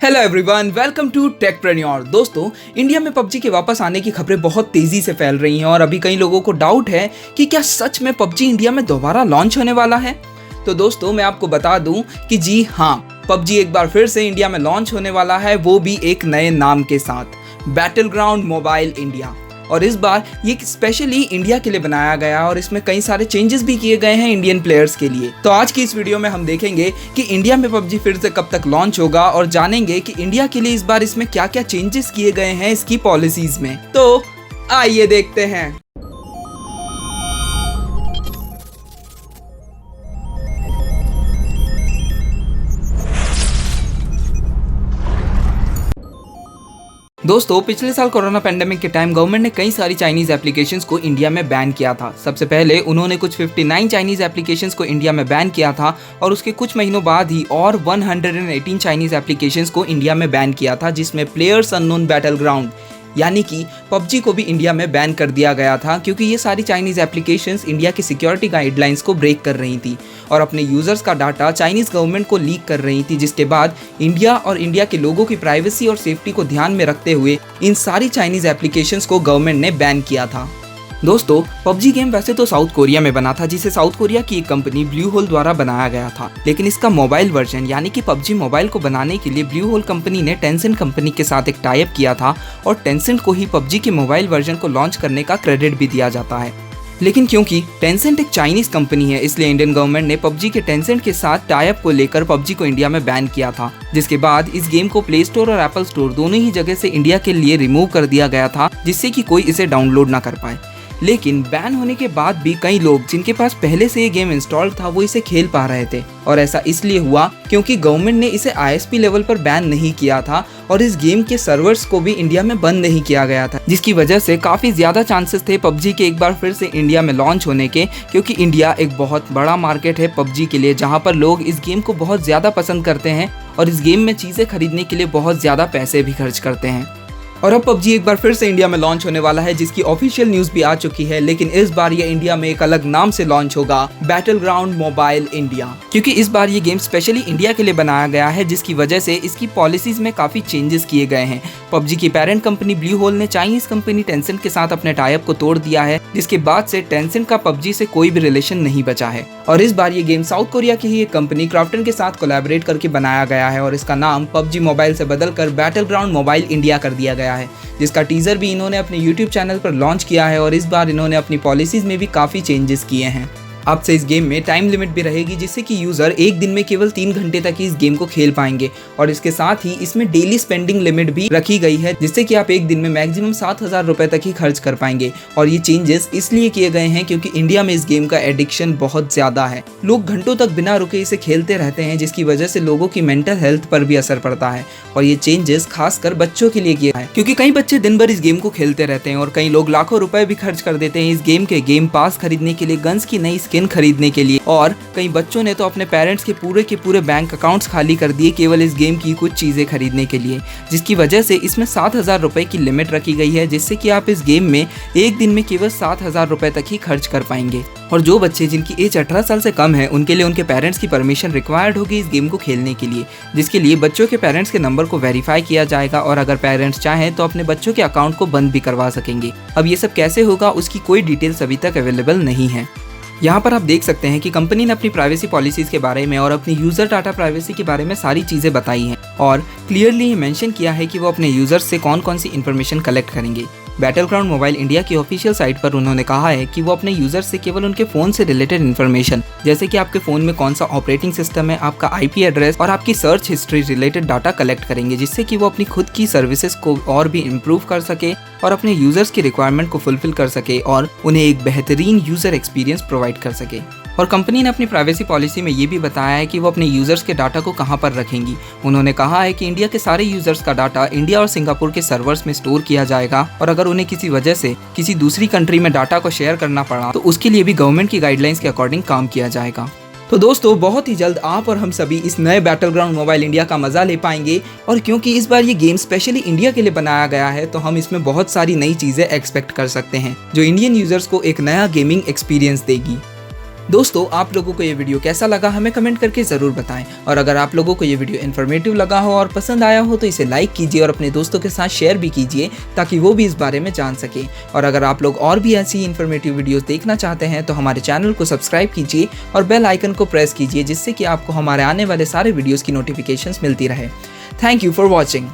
Hello everyone, welcome to Techpreneur. दोस्तों, India में PUBG के वापस आने की खबरें बहुत तेजी से फैल रही हैं और अभी कई लोगों को डाउट है कि क्या सच में पबजी इंडिया में दोबारा लॉन्च होने वाला है। तो दोस्तों, मैं आपको बता दूं कि जी हाँ, पबजी एक बार फिर से इंडिया में लॉन्च होने वाला है, वो भी एक नए नाम के साथ, बैटलग्राउंड मोबाइल इंडिया। और इस बार ये स्पेशली इंडिया के लिए बनाया गया और इसमें कई सारे चेंजेस भी किए गए हैं इंडियन प्लेयर्स के लिए। तो आज की इस वीडियो में हम देखेंगे कि इंडिया में पबजी फिर से कब तक लॉन्च होगा और जानेंगे कि इंडिया के लिए इस बार इसमें क्या क्या चेंजेस किए गए हैं इसकी पॉलिसीज में। तो आइए देखते हैं। दोस्तों, पिछले साल कोरोना पेंडेमिक के टाइम गवर्नमेंट ने कई सारी चाइनीज एप्लीकेशंस को इंडिया में बैन किया था। सबसे पहले उन्होंने कुछ 59 चाइनीज एप्लीकेशंस को इंडिया में बैन किया था और उसके कुछ महीनों बाद ही और 118 चाइनीज एप्लीकेशंस को इंडिया में बैन किया था, जिसमें प्लेयर्स अननोन बैटलग्राउंड यानी कि पबजी को भी इंडिया में बैन कर दिया गया था, क्योंकि ये सारी चाइनीज एप्लीकेशंस इंडिया की सिक्योरिटी गाइडलाइंस को ब्रेक कर रही थी और अपने यूजर्स का डाटा चाइनीज गवर्नमेंट को लीक कर रही थी, जिसके बाद इंडिया और इंडिया के लोगों की प्राइवेसी और सेफ्टी को ध्यान में रखते हुए इन सारी चाइनीज एप्लीकेशंस को गवर्नमेंट ने बैन किया था। दोस्तों, पबजी गेम वैसे तो साउथ कोरिया में बना था, जिसे साउथ कोरिया की एक कंपनी ब्लू होल द्वारा बनाया गया था, लेकिन इसका मोबाइल वर्जन यानी कि पबजी मोबाइल को बनाने के लिए ब्लू होल कंपनी ने टेंसेंट कंपनी के साथ एक टाई अप किया था और टेंसेंट को ही पबजी के मोबाइल वर्जन को लॉन्च करने का क्रेडिट भी दिया जाता है। लेकिन क्योंकि टेंसेंट एक चाइनीज कंपनी है, इसलिए इंडियन गवर्नमेंट ने पबजी के टेंसेंट के साथ टाई अप को लेकर पबजी को इंडिया में बैन किया था, जिसके बाद इस गेम को प्ले स्टोर और एप्पल स्टोर दोनों ही जगह से इंडिया के लिए रिमूव कर दिया गया था, जिससे कि कोई इसे डाउनलोड ना कर पाए। लेकिन बैन होने के बाद भी कई लोग जिनके पास पहले से ये गेम इंस्टॉल्ड था वो इसे खेल पा रहे थे, और ऐसा इसलिए हुआ क्योंकि गवर्नमेंट ने इसे ISP लेवल पर बैन नहीं किया था और इस गेम के सर्वर्स को भी इंडिया में बंद नहीं किया गया था, जिसकी वजह से काफ़ी ज़्यादा चांसेस थे पबजी के एक बार फिर से इंडिया में लॉन्च होने के, क्योंकि इंडिया एक बहुत बड़ा मार्केट है पबजी के लिए, जहाँ पर लोग इस गेम को बहुत ज़्यादा पसंद करते हैं और इस गेम में चीज़ें खरीदने के लिए बहुत ज़्यादा पैसे भी खर्च करते हैं। और अब पबजी एक बार फिर से इंडिया में लॉन्च होने वाला है, जिसकी ऑफिशियल न्यूज़ भी आ चुकी है, लेकिन इस बार ये इंडिया में एक अलग नाम से लॉन्च होगा, बैटलग्राउंड मोबाइल इंडिया, क्योंकि इस बार ये गेम स्पेशली इंडिया के लिए बनाया गया है, जिसकी वजह से इसकी पॉलिसीज में काफ़ी चेंजेस किए गए हैं। पबजी की पेरेंट कंपनी ब्लू होल ने चाइनीज कंपनी टेंसेंट के साथ अपने टाई अप को तोड़ दिया है, जिसके बाद से टेंसेंट का पबजी से कोई भी रिलेशन नहीं बचा है। और इस बार ये गेम साउथ कोरिया की ही एक कंपनी क्राफ्टन के साथ कोलैबोरेट करके बनाया गया है और इसका नाम पबजी मोबाइल से बदलकर बैटलग्राउंड मोबाइल इंडिया कर दिया गया है, जिसका टीजर भी इन्होंने अपने YouTube चैनल पर लॉन्च किया है। और इस बार इन्होंने अपनी पॉलिसीज में भी काफ़ी चेंजेस किए हैं। अब से इस गेम में टाइम लिमिट भी रहेगी, जिससे कि यूज़र एक दिन में केवल 3 घंटे तक ही इस गेम को खेल पाएंगे, और इसके साथ ही इसमें डेली स्पेंडिंग लिमिट भी रखी गई है, जिससे कि आप एक दिन में मैक्सिमम 7,000 रुपए तक ही खर्च कर पाएंगे। और ये चेंजेस इसलिए किए गए हैं क्योंकि इंडिया में इस गेम का एडिक्शन बहुत ज़्यादा है, लोग घंटों तक बिना रुके इसे खेलते रहते हैं, जिसकी वजह से लोगों की मेंटल हेल्थ पर भी असर पड़ता है। और ये चेंजेस खासकर बच्चों के लिए किया है, क्योंकि कई बच्चे दिन भर इस गेम को खेलते रहते हैं और कई लोग लाखों रुपए भी खर्च कर देते हैं इस गेम के गेम पास खरीदने के लिए, गन्स की नई स्किन खरीदने के लिए, और कई बच्चों ने तो अपने पेरेंट्स के पूरे बैंक अकाउंट्स खाली कर दिए केवल इस गेम की कुछ चीजें खरीदने के लिए, जिसकी वजह से इसमें 7,000 रुपए की लिमिट रखी गई है, जिससे कि आप इस गेम में एक दिन में केवल 7,000 रुपए तक ही खर्च कर पाएंगे। और जो बच्चे जिनकी एज 18 साल से कम है उनके लिए उनके पेरेंट्स की परमिशन रिक्वायर्ड होगी इस गेम को खेलने के लिए, जिसके लिए बच्चों के पेरेंट्स के नंबर को वेरीफाई किया जाएगा और अगर पेरेंट्स चाहें तो अपने बच्चों के अकाउंट को बंद भी करवा सकेंगे। अब ये सब कैसे होगा उसकी कोई डिटेल्स अभी तक अवेलेबल नहीं है। यहाँ पर आप देख सकते हैं कि कंपनी ने अपनी प्राइवेसी पॉलिसीज के बारे में और अपनी यूजर डाटा प्राइवेसी के बारे में सारी चीज़ें बताई हैं और क्लियरली मेंशन किया है कि वो अपने यूजर्स से कौन कौन सी इन्फॉर्मेशन कलेक्ट करेंगे। बैटलग्राउंड मोबाइल इंडिया की ऑफिशियल साइट पर उन्होंने कहा है कि वो अपने यूजर से केवल उनके फ़ोन से रिलेटेड इन्फॉर्मेशन, जैसे कि आपके फ़ोन में कौन सा ऑपरेटिंग सिस्टम है, आपका IP एड्रेस और आपकी search history related data collect करेंगे, जिससे कि वो अपनी खुद की सर्विसेज को और भी इम्प्रूव कर सके और अपने यूजर्स की रिक्वायरमेंट को फुलफिल कर सके और उन्हें एक बेहतरीन यूजर एक्सपीरियंस प्रोवाइड कर सके। और कंपनी ने अपनी प्राइवेसी पॉलिसी में ये भी बताया है कि वो अपने यूजर्स के डाटा को कहाँ पर रखेंगी। उन्होंने कहा है कि इंडिया के सारे यूजर्स का डाटा इंडिया और सिंगापुर के सर्वर्स में स्टोर किया जाएगा और अगर उन्हें किसी वजह से किसी दूसरी कंट्री में डाटा को शेयर करना पड़ा तो उसके लिए भी गवर्नमेंट की गाइडलाइंस के अकॉर्डिंग काम किया जाएगा। तो दोस्तों, बहुत ही जल्द आप और हम सभी इस नए बैटलग्राउंड मोबाइल इंडिया का मजा ले पाएंगे, और क्योंकि इस बार ये गेम स्पेशली इंडिया के लिए बनाया गया है तो हम इसमें बहुत सारी नई चीजें एक्सपेक्ट कर सकते हैं जो इंडियन यूजर्स को एक नया गेमिंग एक्सपीरियंस देगी। दोस्तों, आप लोगों को ये वीडियो कैसा लगा हमें कमेंट करके ज़रूर बताएं, और अगर आप लोगों को ये वीडियो इन्फॉर्मेटिव लगा हो और पसंद आया हो तो इसे लाइक कीजिए और अपने दोस्तों के साथ शेयर भी कीजिए ताकि वो भी इस बारे में जान सके। और अगर आप लोग और भी ऐसी इन्फॉर्मेटिव वीडियोस देखना चाहते हैं तो हमारे चैनल को सब्सक्राइब कीजिए और बेल आइकन को प्रेस कीजिए, जिससे कि आपको हमारे आने वाले सारे वीडियोज़ की नोटिफिकेशंस मिलती रहे। Thank you for watching.